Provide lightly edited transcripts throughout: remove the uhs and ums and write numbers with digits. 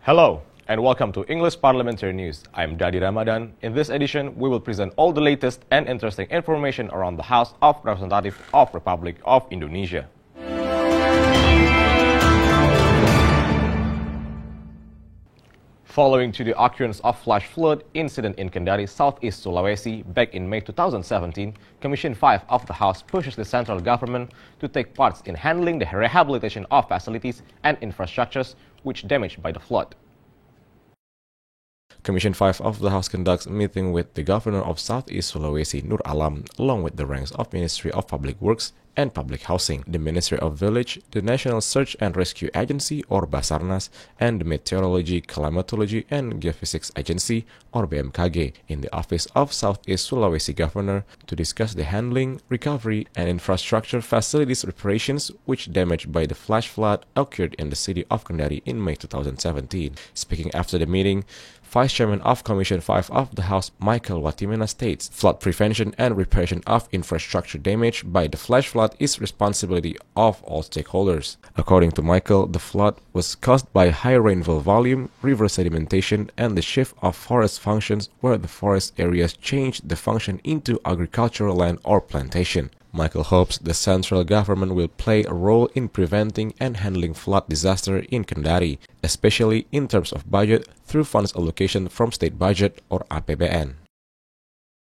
Hello and welcome to English Parliamentary News. I'm Dadi Ramadan. In this edition, we will present all the latest and interesting information around the House of Representatives of Republic of Indonesia. Following to the occurrence of flash flood incident in Kendari, Southeast Sulawesi back in May 2017, Commission 5 of the House pushes the central government to take part in handling the rehabilitation of facilities and infrastructures which damaged by the flood. Commission 5 of the House conducts a meeting with the Governor of Southeast Sulawesi, Nur Alam, along with the ranks of Ministry of Public Works and Public Housing, the Ministry of Village, the National Search and Rescue Agency or Basarnas, and the Meteorology, Climatology and Geophysics Agency or BMKG in the Office of Southeast Sulawesi Governor to discuss the handling, recovery and infrastructure facilities reparations which damaged by the flash flood occurred in the city of Kendari in May 2017. Speaking after the meeting, Vice Chairman of Commission 5 of the House, Michael Watimena, states, flood prevention and reparation of infrastructure damage by the flash flood is responsibility of all stakeholders. According to Michael, the flood was caused by high rainfall volume, river sedimentation, and the shift of forest functions where the forest areas changed the function into agricultural land or plantation. Michael hopes the central government will play a role in preventing and handling flood disaster in Kendari, especially in terms of budget through funds allocation from state budget or APBN.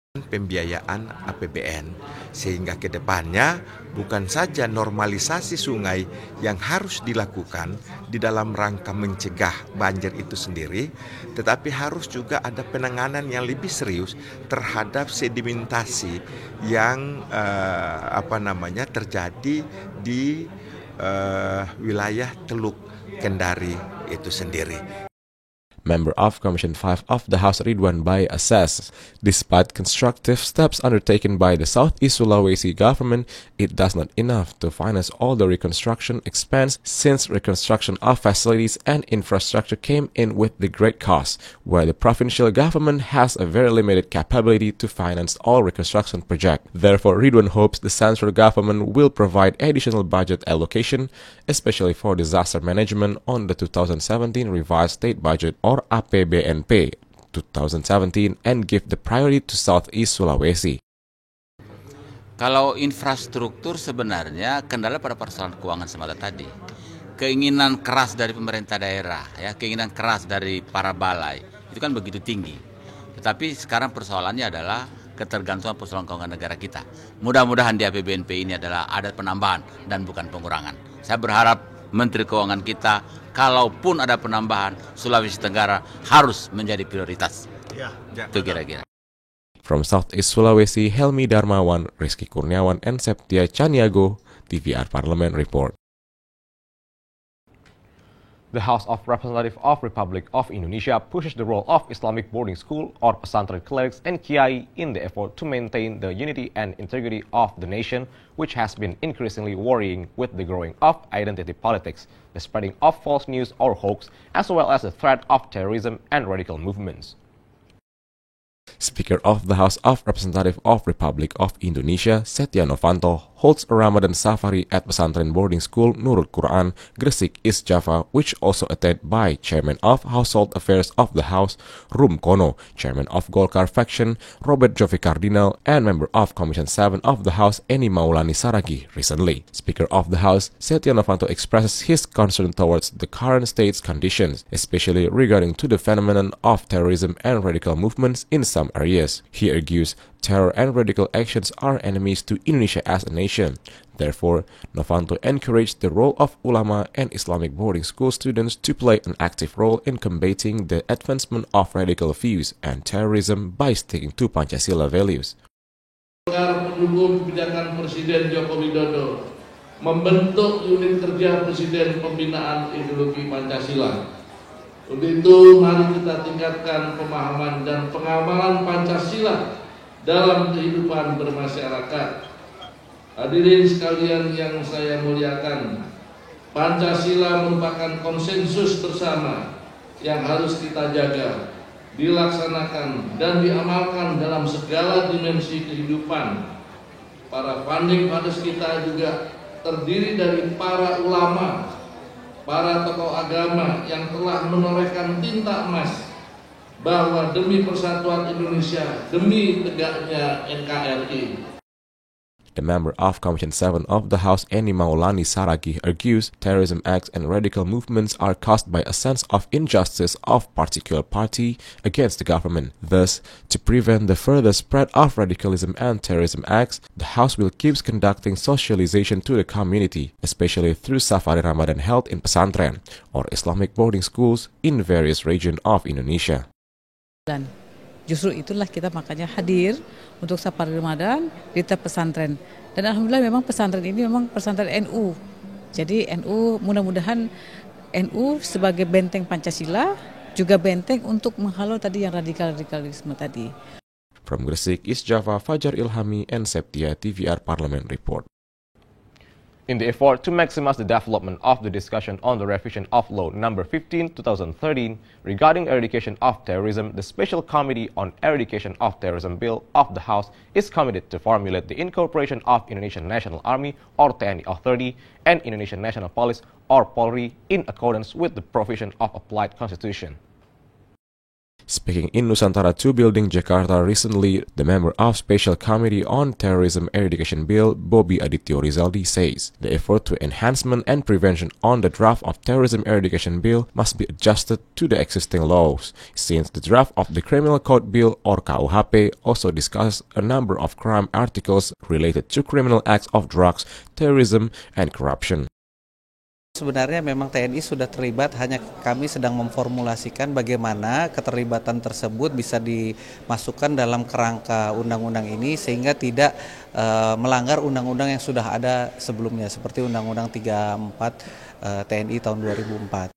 Pembiayaan APBN, sehingga ke depannya bukan saja normalisasi sungai yang harus dilakukan di dalam rangka mencegah banjir itu sendiri, tetapi harus juga ada penanganan yang lebih serius terhadap sedimentasi yang terjadi di wilayah Teluk Kendari itu sendiri. Member of Commission 5 of the House Ridwan Bai assesses, despite constructive steps undertaken by the Southeast Sulawesi government, it does not enough to finance all the reconstruction expense since reconstruction of facilities and infrastructure came in with the great cost, where the provincial government has a very limited capability to finance all reconstruction projects. Therefore, Ridwan hopes the central government will provide additional budget allocation, especially for disaster management on the 2017 revised state budget or APBNP 2017 and give the priority to Southeast Sulawesi. Kalau infrastruktur sebenarnya kendala pada persoalan keuangan semata tadi. Keinginan keras dari pemerintah daerah, keinginan keras dari para balai, itu kan begitu tinggi. Tetapi sekarang persoalannya adalah ketergantungan persoalan keuangan negara kita. Mudah-mudahan di APBNP ini adalah ada penambahan dan bukan pengurangan. Saya berharap Menteri Keuangan kita, kalaupun ada penambahan, Sulawesi Tenggara harus menjadi prioritas. Itu kira-kira. From Southeast Sulawesi, Helmi Darmawan, Rizky Kurniawan, and Septia Chaniago, TVR Parliament Report. The House of Representatives of Republic of Indonesia pushes the role of Islamic boarding school or pesantren clerics and kiai in the effort to maintain the unity and integrity of the nation, which has been increasingly worrying with the growing of identity politics, the spreading of false news or hoax, as well as the threat of terrorism and radical movements. Speaker of the House of Representatives of Republic of Indonesia, Setia Novanto, holds a Ramadan safari at pesantren boarding school Nurul Quran, Gresik, East Java, which also attended by Chairman of Household Affairs of the House, Rum Kono, Chairman of Golkar faction, Robert Jovi Cardinal, and Member of Commission 7 of the House, Eni Maulani Saragi, recently. Speaker of the House, Setia Novanto expresses his concern towards the current state's conditions, especially regarding to the phenomenon of terrorism and radical movements in some areas. He argues terror and radical actions are enemies to Indonesia as a nation. Therefore, Novanto encouraged the role of ulama and Islamic boarding school students to play an active role in combating the advancement of radical views and terrorism by sticking to Pancasila values. Pendukung kebijakan Presiden Joko Widodo membentuk unit kerja Presiden pembinaan ideologi Pancasila. Untuk itu, mari kita tingkatkan pemahaman dan pengamalan Pancasila dalam kehidupan bermasyarakat. Hadirin sekalian yang saya muliakan, Pancasila merupakan konsensus bersama yang harus kita jaga, dilaksanakan dan diamalkan dalam segala dimensi kehidupan. Para founding fathers kita juga terdiri dari para ulama, para tokoh agama yang telah menorehkan tinta emas bahwa demi persatuan Indonesia, demi tegaknya NKRI. The member of Commission 7 of the House, Eni Maulani Saragih, argues terrorism acts and radical movements are caused by a sense of injustice of particular party against the government. Thus, to prevent the further spread of radicalism and terrorism acts, the House will keep conducting socialization to the community, especially through Safari Ramadan held in pesantren or Islamic boarding schools in various regions of Indonesia. Dan justru itulah kita makanya hadir untuk Safari Ramadan di pesantren. Dan alhamdulillah memang pesantren ini memang pesantren NU. Jadi NU, mudah-mudahan NU sebagai benteng Pancasila juga benteng untuk menghalau tadi yang radikalisme tadi. From Gresik, East Java, Fajar Ilhami and Septia, TVR Parliament Report. In the effort to maximize the development of the discussion on the revision of Law No. 15/2013 regarding eradication of terrorism, the Special Committee on Eradication of Terrorism Bill of the House is committed to formulate the incorporation of Indonesian National Army or TNI Authority and Indonesian National Police or Polri in accordance with the provision of applied constitution. Speaking in Nusantara 2 Building, Jakarta recently, the member of Special Committee on Terrorism Eradication Bill, Bobby Adityo Rizaldi, says the effort to enhancement and prevention on the draft of Terrorism Eradication Bill must be adjusted to the existing laws, since the draft of the Criminal Code Bill or KUHP also discusses a number of crime articles related to criminal acts of drugs, terrorism, and corruption. Sebenarnya memang TNI sudah terlibat, hanya kami sedang memformulasikan bagaimana keterlibatan tersebut bisa dimasukkan dalam kerangka undang-undang ini sehingga tidak melanggar undang-undang yang sudah ada sebelumnya seperti Undang-Undang 34 TNI tahun 2004.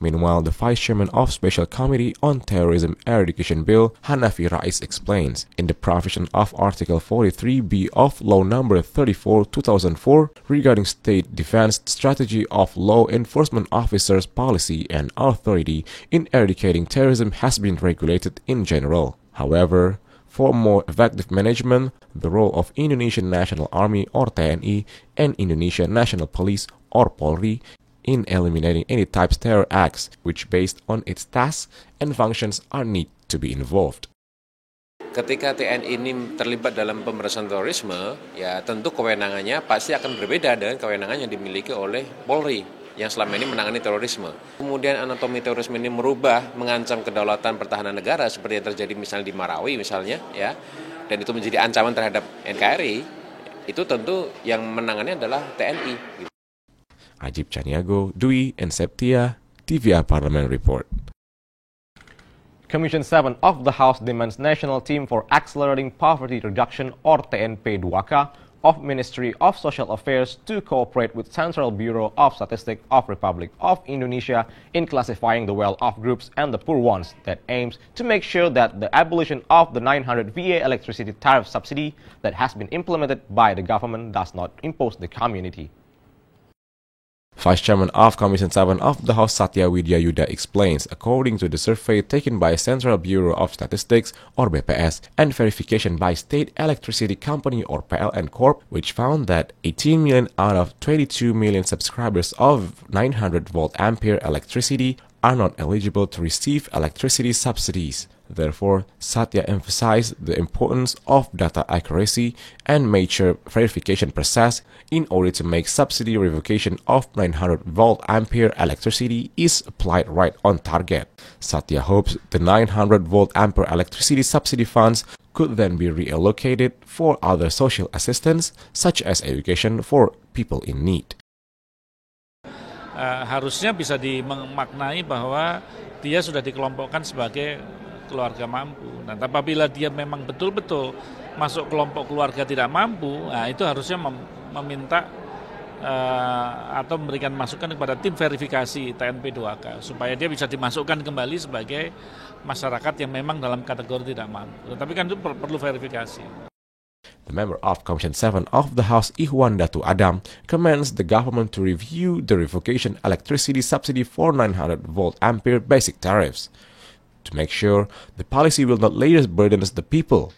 Meanwhile, the Vice Chairman of Special Committee on Terrorism Eradication Bill, Hanafi Rais, explains, in the provision of Article 43B of Law No. 34/2004 regarding state defense strategy of law enforcement officers' policy and authority in eradicating terrorism has been regulated in general. However, for more effective management, the role of Indonesian National Army or TNI and Indonesian National Police or Polri in eliminating any types terror acts, which based on its tasks and functions are need to be involved. Ketika TNI ini terlibat dalam pemberantasan terorisme, ya tentu kewenangannya pasti akan berbeda dengan kewenangan yang dimiliki oleh Polri yang selama ini menangani terorisme. Kemudian anatomi terorisme ini merubah, mengancam kedaulatan pertahanan negara seperti yang terjadi misalnya di Marawi misalnya, ya, dan itu menjadi ancaman terhadap NKRI. Itu tentu yang menangani adalah TNI. Ajib Chaniago, Dwi, and Septia, TVR Parliament Report. Commission 7 of the House demands National Team for Accelerating Poverty Reduction or TNP2K of Ministry of Social Affairs to cooperate with Central Bureau of Statistics of Republic of Indonesia in classifying the well-off groups and the poor ones that aims to make sure that the abolition of the 900 VA electricity tariff subsidy that has been implemented by the government does not impose the community. Vice Chairman of Commission 7 of the House, Satya Widya Yuda, explains, according to the survey taken by Central Bureau of Statistics or BPS and verification by State Electricity Company or PLN Corp, which found that 18 million out of 22 million subscribers of 900 volt ampere electricity are not eligible to receive electricity subsidies. Therefore, Satya emphasized the importance of data accuracy and mature verification process in order to make subsidy revocation of 900 volt ampere electricity is applied right on target. Satya hopes the 900 volt ampere electricity subsidy funds could then be reallocated for other social assistance such as education for people in need. Harusnya bisa dimaknai bahwa dia sudah dikelompokkan sebagai keluarga mampu. Nah, apabila dia memang betul-betul masuk kelompok keluarga tidak mampu, nah itu harusnya meminta atau memberikan masukan kepada tim verifikasi TNP2K supaya dia bisa dimasukkan kembali sebagai masyarakat yang memang dalam kategori tidak mampu. Tapi kan itu perlu verifikasi. The member of Commission 7 of the House, Ihwan Datu Adam, commends the government to review the revocation electricity subsidy for 900 volt ampere basic tariffs to make sure the policy will not later burden the people.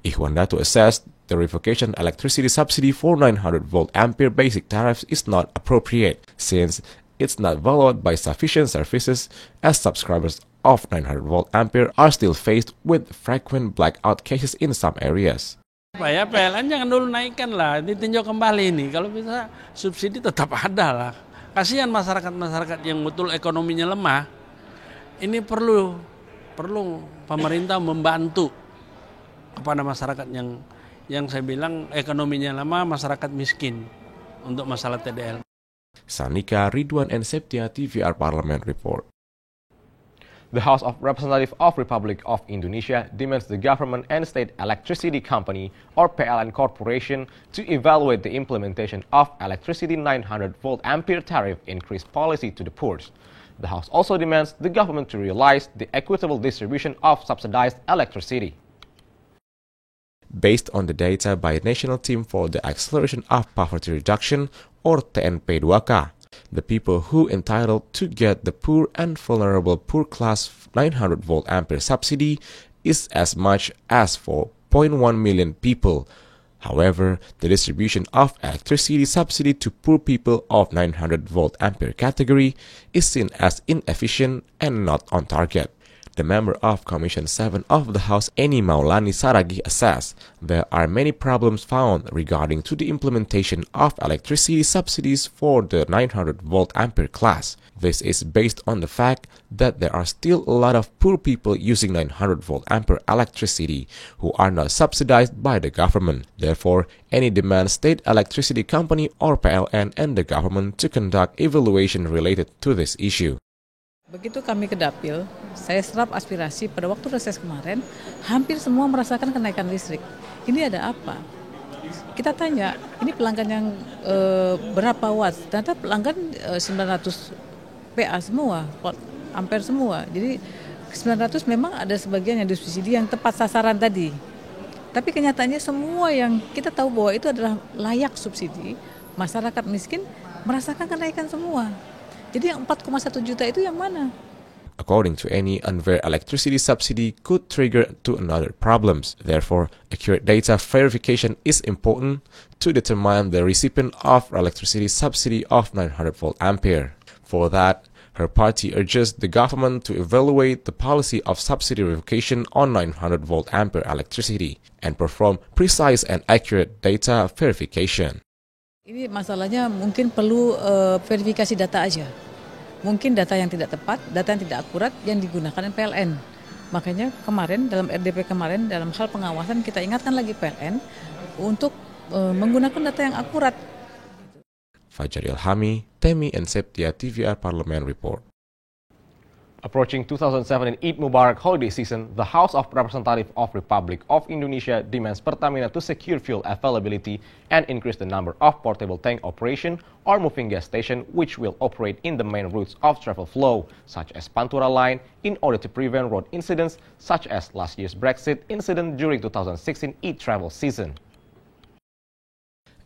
Ihwan Datu assessed the revocation electricity subsidy for 900 volt ampere basic tariffs is not appropriate since it's not valued by sufficient services as subscribers of 900 volt ampere are still faced with frequent blackout cases in some areas. Supaya PLN jangan dulu naikkan lah, ditinjau kembali nih. Kalau bisa subsidi tetap ada lah. Kasihan masyarakat-masyarakat yang betul ekonominya lemah. Ini perlu pemerintah membantu kepada masyarakat yang saya bilang ekonominya lemah, masyarakat miskin untuk masalah TDL. Sanika, Ridwan, and Septia, TVR Parliament Report. The House of Representatives of Republic of Indonesia demands the government and state electricity company or PLN Corporation to evaluate the implementation of electricity 900 volt ampere tariff increase policy to the poor. The House also demands the government to realize the equitable distribution of subsidized electricity. Based on the data by National Team for the Acceleration of Poverty Reduction or TNP2K, the people who entitled to get the poor and vulnerable poor class 900 volt ampere subsidy is as much as 4.1 million people. However, the distribution of electricity subsidy to poor people of 900 volt ampere category is seen as inefficient and not on target. The member of Commission 7 of the House, Eni Maulani Saragih, assessed there are many problems found regarding to the implementation of electricity subsidies for the 900 volt ampere class. This is based on the fact that there are still a lot of poor people using 900 volt ampere electricity who are not subsidized by the government. Therefore, Eni demands state electricity company or PLN and the government to conduct evaluation related to this issue. Begitu kami ke Dapil, saya serap aspirasi pada waktu reses kemarin, hampir semua merasakan kenaikan listrik. Ini ada apa? Kita tanya, ini pelanggan yang berapa watt? Ternyata pelanggan 900 PA semua, ampere semua. Jadi 900 memang ada sebagian yang disubsidi yang tepat sasaran tadi. Tapi kenyataannya semua yang kita tahu bahwa itu adalah layak subsidi, masyarakat miskin merasakan kenaikan semua. Jadi yang 4,1 juta itu yang mana? According to Eni, unfair electricity subsidy could trigger to another problems. Therefore, accurate data verification is important to determine the recipient of electricity subsidy of 900 volt ampere. For that, her party urges the government to evaluate the policy of subsidy verification on 900 volt ampere electricity and perform precise and accurate data verification. Ini masalahnya mungkin perlu verifikasi data aja. Mungkin data yang tidak tepat, data yang tidak akurat yang digunakan PLN. Makanya kemarin dalam RDP kemarin dalam hal pengawasan kita ingatkan lagi PLN untuk menggunakan data yang akurat. Fajar Ilhami, Temi and Septia, TVR Parliament Report. Approaching 2007 Eid Mubarak holiday season, the House of Representatives of Republic of Indonesia demands Pertamina to secure fuel availability and increase the number of portable tank operation or moving gas station which will operate in the main routes of travel flow, such as Pantura Line, in order to prevent road incidents such as last year's Brexit incident during 2016 Eid travel season.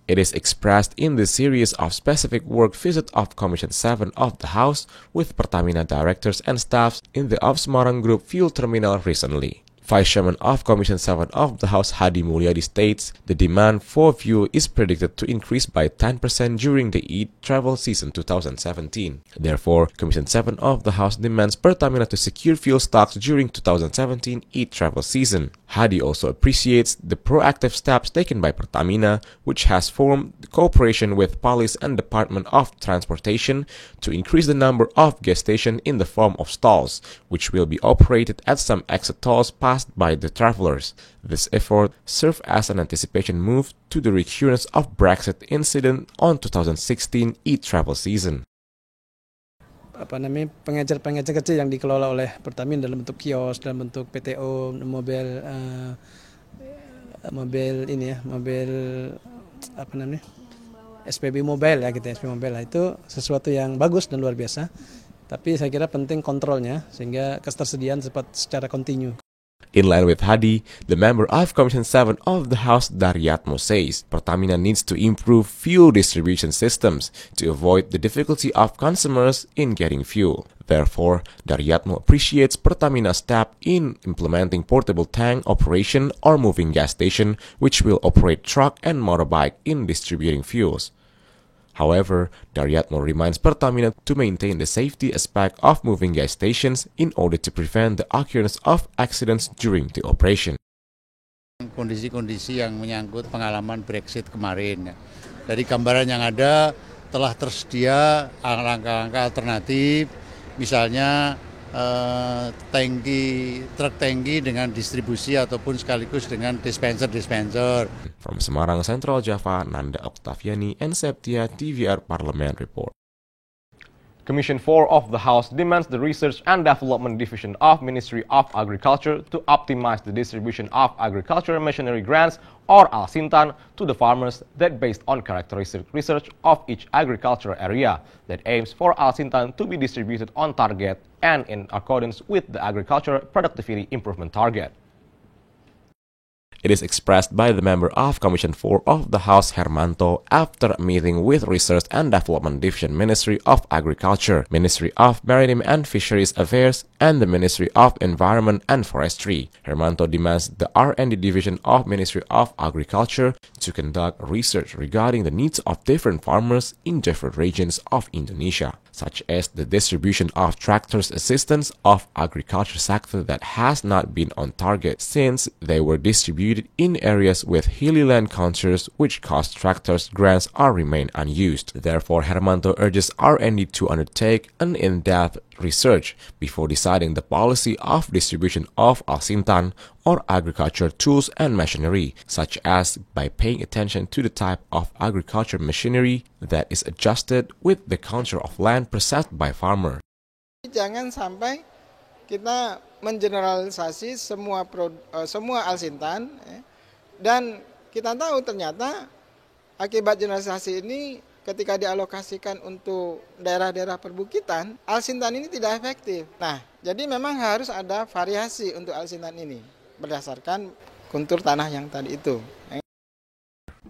It is expressed in the series of specific work visit of Commission 7 of the House with Pertamina directors and staffs in the of Semarang Group Fuel Terminal recently. Vice Chairman of Commission 7 of the House, Hadi Mulyadi, states the demand for fuel is predicted to increase by 10% during the Eid travel season 2017. Therefore, Commission 7 of the House demands Pertamina to secure fuel stocks during 2017 Eid travel season. Hadi also appreciates the proactive steps taken by Pertamina, which has formed cooperation with Police and Department of Transportation to increase the number of gas stations in the form of stalls, which will be operated at some exit tolls passed by the travelers. This effort served as an anticipation move to the recurrence of Brexit incident on 2016 Eid travel season. Pengecer kecil yang dikelola oleh Pertamina dalam bentuk kios, dalam bentuk PTO, mobil SPB Mobile ya gitu, SPB Mobile itu sesuatu yang bagus dan luar biasa. Tapi saya kira penting kontrolnya sehingga ketersediaan secara kontinu. In line with Hadi, the member of Commission 7 of the House, Daryatmo, says Pertamina needs to improve fuel distribution systems to avoid the difficulty of consumers in getting fuel. Therefore, Daryatmo appreciates Pertamina's step in implementing portable tank operation or moving gas station, which will operate truck and motorbike in distributing fuels. However, Daryatmo reminds Pertamina to maintain the safety aspect of moving gas stations in order to prevent the occurrence of accidents during the operation. Kondisi-kondisi yang menyangkut pengalaman Brexit kemarin. Dari gambaran yang ada telah tersedia langkah-langkah alternatif, misalnya truk tangki dengan distribusi ataupun sekaligus dengan dispenser. From Semarang, Central Java, Nanda Oktaviani and Septia TVR Parliament Report. Commission 4 of the House demands the Research and Development Division of Ministry of Agriculture to optimize the distribution of agricultural machinery grants or Alsintan to the farmers that based on characteristic research of each agricultural area that aims for Alsintan to be distributed on target and in accordance with the agricultural productivity improvement target. It is expressed by the member of Commission 4 of the House, Hermanto, after a meeting with Research and Development Division, Ministry of Agriculture, Ministry of Maritime and Fisheries Affairs, and the Ministry of Environment and Forestry. Hermanto demands the R&D Division of Ministry of Agriculture to conduct research regarding the needs of different farmers in different regions of Indonesia, such as the distribution of tractors assistance of agriculture sector that has not been on target since they were distributed in areas with hilly land contours which cause tractors grants or remain unused. Therefore, Hermanto urges R&D to undertake an in-depth research before deciding the policy of distribution of Alsintan or agriculture tools and machinery, such as by paying attention to the type of agriculture machinery that is adjusted with the contour of land possessed by farmer. Jangan sampai kita mengeneralisasi semua Alsintan, dan kita tahu ternyata akibat generalisasi ini ketika dialokasikan untuk daerah-daerah perbukitan, Alsintan ini tidak efektif. Nah, jadi memang harus ada variasi untuk Alsintan ini berdasarkan kontur tanah yang tadi itu.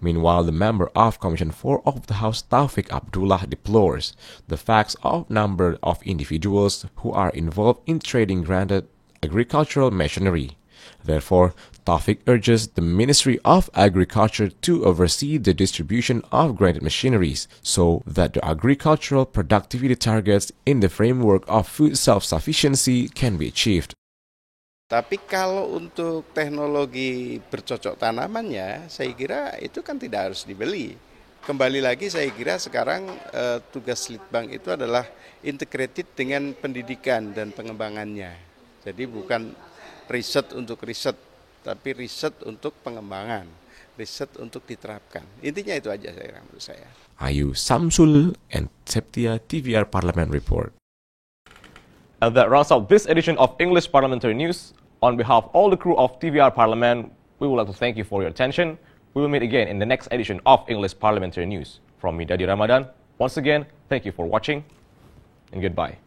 Meanwhile, the member of Commission 4 of the House, Taufik Abdullah, deplores the facts of number of individuals who are involved in trading granted agricultural machinery. Therefore, Taufik urges the Ministry of Agriculture to oversee the distribution of granted machineries so that the agricultural productivity targets in the framework of food self-sufficiency can be achieved. Tapi kalau untuk teknologi bercocok tanamannya, saya kira itu kan tidak harus dibeli. Kembali lagi saya kira sekarang tugas Litbang itu adalah integrated dengan pendidikan dan pengembangannya. Jadi bukan riset untuk riset, tapi riset untuk pengembangan, riset untuk diterapkan. Intinya itu aja saya menurut saya. Ayu Samsul and Septia TVR Parliament Report. And that rounds up this edition of English Parliamentary News. On behalf of all the crew of TVR Parliament, we would like to thank you for your attention. We will meet again in the next edition of English Parliamentary News. From me, Dadi Ramadan, once again, thank you for watching and goodbye.